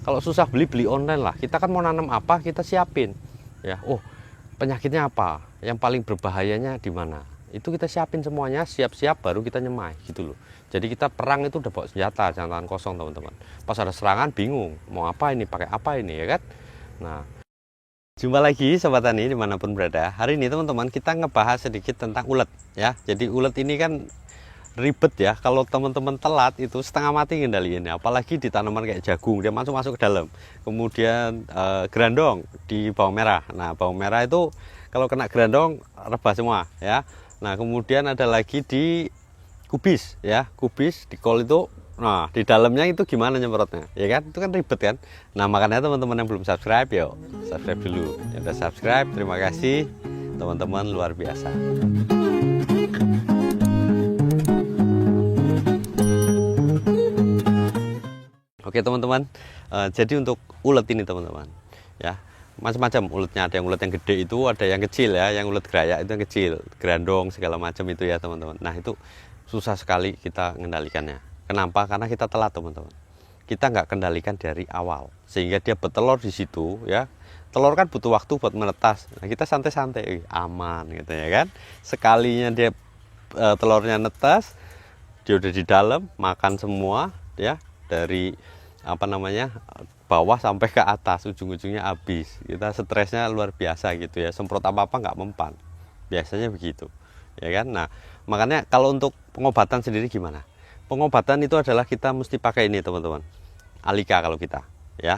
Kalau susah beli online lah. Kita kan mau nanam apa kita siapin ya. Oh, penyakitnya apa, yang paling berbahayanya di mana, itu kita siapin semuanya, siap-siap baru kita nyemai gitu loh. Jadi kita perang itu udah bawa senjata, jangan tangan kosong teman-teman. Pas ada serangan bingung mau apa ini, pakai apa ini ya kan. Nah, jumpa lagi Sobat Tani dimanapun berada. Hari ini teman-teman kita ngebahas sedikit tentang ulet ya. Jadi ulet ini kan ribet ya, kalau teman-teman telat itu setengah mati ngendaliinnya, apalagi di tanaman kayak jagung, dia masuk ke dalam. Kemudian gerandong di bawang merah. Nah, bawang merah itu kalau kena gerandong rebah semua ya. Nah, kemudian ada lagi di kubis ya, kubis di kol itu. Nah, di dalamnya itu gimana nyemprotnya ya kan, itu kan ribet kan. Nah, makanya teman-teman yang belum subscribe, yuk subscribe dulu. Yang udah subscribe, terima kasih teman-teman, luar biasa. Oke teman-teman, jadi untuk ulet ini teman-teman ya, macam-macam uletnya. Ada yang ulet yang gede, itu ada yang kecil ya, yang ulet gerayak itu yang kecil, gerandong segala macam itu ya teman-teman. Nah, itu susah sekali kita mengendalikannya. Kenapa? Karena kita telat teman-teman, kita nggak kendalikan dari awal sehingga dia bertelur di situ ya. Telur kan butuh waktu buat menetas. Nah, kita santai-santai aman gitu ya kan. Sekalinya dia telurnya netas, dia udah di dalam, makan semua ya, dari bawah sampai ke atas, ujung-ujungnya habis. Kita stresnya luar biasa gitu ya, semprot apa-apa nggak mempan, biasanya begitu ya kan. Nah, makanya kalau untuk pengobatan sendiri gimana, pengobatan itu adalah kita mesti pakai ini teman-teman, Alika. Kalau kita ya,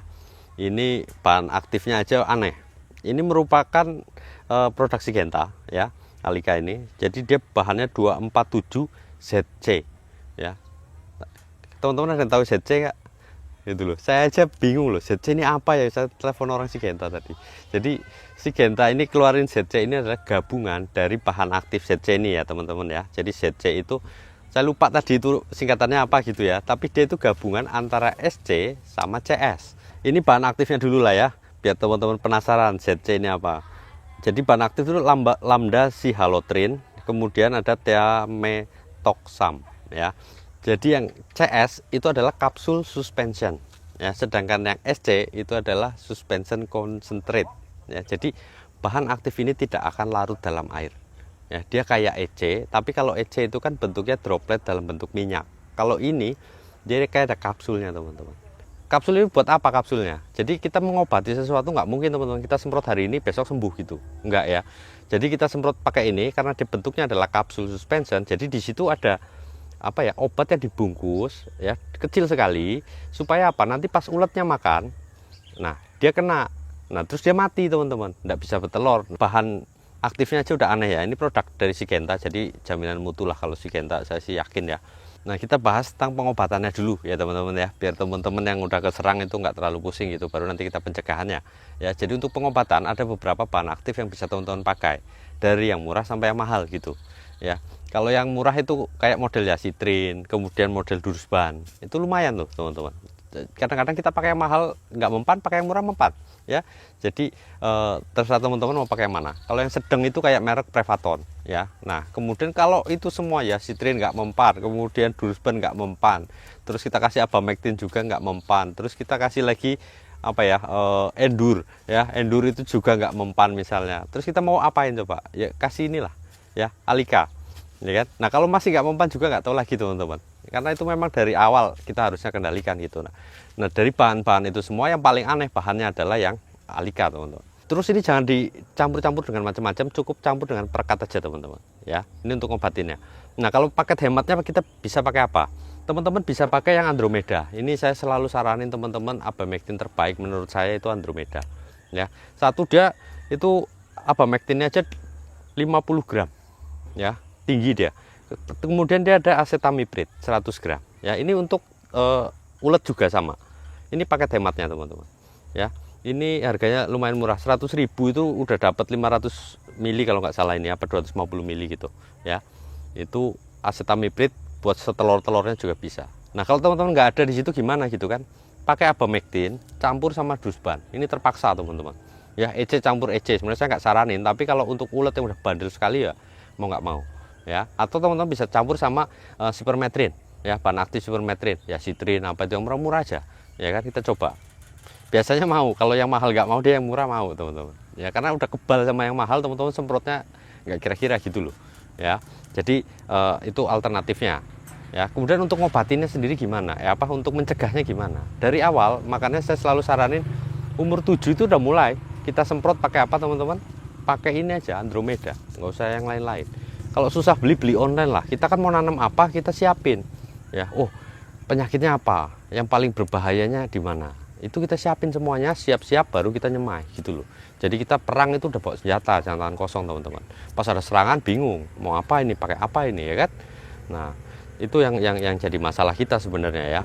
ini bahan aktifnya aja aneh, ini merupakan produk Syngenta ya, Alika ini. Jadi dia bahannya 247 ZC ya. Teman-teman ada yang tahu ZC nggak? Itu loh, saya aja bingung loh, ZC ini apa ya. Saya telepon orang Syngenta tadi. Jadi Syngenta ini keluarin ZC ini adalah gabungan dari bahan aktif ZC ini ya teman-teman ya. Jadi ZC itu saya lupa tadi itu singkatannya apa gitu ya, tapi dia itu gabungan antara SC sama CS. Ini bahan aktifnya dulu lah ya, biar teman-teman penasaran ZC ini apa. Jadi bahan aktif itu lambda sihalotrin, kemudian ada thiamethoxam ya. Jadi yang CS itu adalah kapsul suspension ya, sedangkan yang SC itu adalah suspension concentrate ya. Jadi bahan aktif ini tidak akan larut dalam air ya, dia kayak EC, tapi kalau EC itu kan bentuknya droplet dalam bentuk minyak. Kalau ini dia kayak ada kapsulnya teman-teman. Kapsul ini buat apa kapsulnya? Jadi kita mengobati sesuatu nggak mungkin teman-teman kita semprot hari ini besok sembuh gitu, enggak ya. Jadi kita semprot pakai ini karena dia bentuknya adalah kapsul suspension. Jadi di situ ada obat yang dibungkus ya, kecil sekali, supaya apa, nanti pas uletnya makan, nah dia kena, nah terus dia mati teman-teman, nggak bisa bertelur. Bahan aktifnya aja udah aneh ya. Ini produk dari Syngenta, jadi jaminan mutu lah kalau Syngenta, saya sih yakin ya. Nah, kita bahas tentang pengobatannya dulu ya teman-teman ya, biar teman-teman yang udah keserang itu nggak terlalu pusing gitu, baru nanti kita pencegahannya ya. Jadi untuk pengobatan ada beberapa bahan aktif yang bisa teman-teman pakai, dari yang murah sampai yang mahal gitu ya. Kalau yang murah itu kayak model ya Citrin, kemudian model Durusban, itu lumayan tuh teman-teman. Kadang-kadang kita pakai yang mahal nggak mempan, pakai yang murah mempan ya. Jadi terserah teman-teman mau pakai yang mana. Kalau yang sedang itu kayak merek Prevaton ya. Nah, kemudian kalau itu semua ya, Citrin nggak mempan, kemudian Durusban nggak mempan, terus kita kasih Abamectin juga nggak mempan, terus kita kasih lagi Endur ya, Endur itu juga nggak mempan misalnya. Terus kita mau apain coba ya, kasih inilah ya, Alika ya kan. Nah, kalau masih nggak mempan juga nggak tahu lagi teman-teman, karena itu memang dari awal kita harusnya kendalikan gitu. Nah, dari bahan-bahan itu semua yang paling aneh bahannya adalah yang Alika teman-teman. Terus ini jangan dicampur-campur dengan macam-macam, cukup campur dengan perekat aja teman-teman ya. Ini untuk ngobatinnya. Nah, kalau paket hematnya kita bisa pakai apa? Teman-teman bisa pakai yang Andromeda. Ini saya selalu saranin teman-teman, Abamectin terbaik menurut saya itu Andromeda ya. Satu dia itu Abamectinnya aja 50 gram ya, tinggi dia. Kemudian dia ada acetamiprid 100 gram ya. Ini untuk ulet juga sama. Ini paket hematnya teman-teman ya. Ini harganya lumayan murah, 100.000 itu udah dapat 500 mili kalau nggak salah ini, 250 mili gitu ya. Itu acetamiprid buat setelur-telurnya juga bisa. Nah, kalau teman-teman nggak ada di situ gimana gitu kan, pakai Abamectin campur sama Durusban. Ini terpaksa teman-teman ya, EC campur EC. Sebenarnya saya nggak saranin, tapi kalau untuk ulet yang udah bandel sekali ya mau nggak mau ya. Atau teman-teman bisa campur sama Supermetrin ya, bahan aktif Supermetrin ya, Citrin apa itu yang murah-murah aja ya kan. Kita coba biasanya mau. Kalau yang mahal nggak mau, dia yang murah mau, teman-teman. Ya karena udah kebal sama yang mahal, teman-teman, semprotnya nggak kira-kira gitu loh. Ya, jadi itu alternatifnya. Ya, kemudian untuk ngobatinnya sendiri gimana? Ya, apa untuk mencegahnya gimana? Dari awal, makanya saya selalu saranin umur 7 itu udah mulai. Kita semprot pakai apa, teman-teman? Pakai ini aja, Andromeda, nggak usah yang lain-lain. Kalau susah beli online lah. Kita kan mau nanam apa, kita siapin. Ya, oh penyakitnya apa? Yang paling berbahayanya di mana? Itu kita siapin semuanya, siap-siap baru kita nyemai gitu loh. Jadi kita perang itu udah bawa senjata, jangan tangan kosong, teman-teman. Pas ada serangan bingung, mau apa ini, pakai apa ini, ya kan? Nah, itu yang jadi masalah kita sebenarnya ya.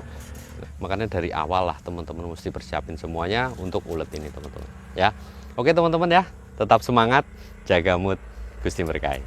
Makanya dari awal lah teman-teman mesti persiapin semuanya untuk ulet ini, teman-teman. Ya. Oke, teman-teman ya. Tetap semangat, jaga mood, Gusti berkahi.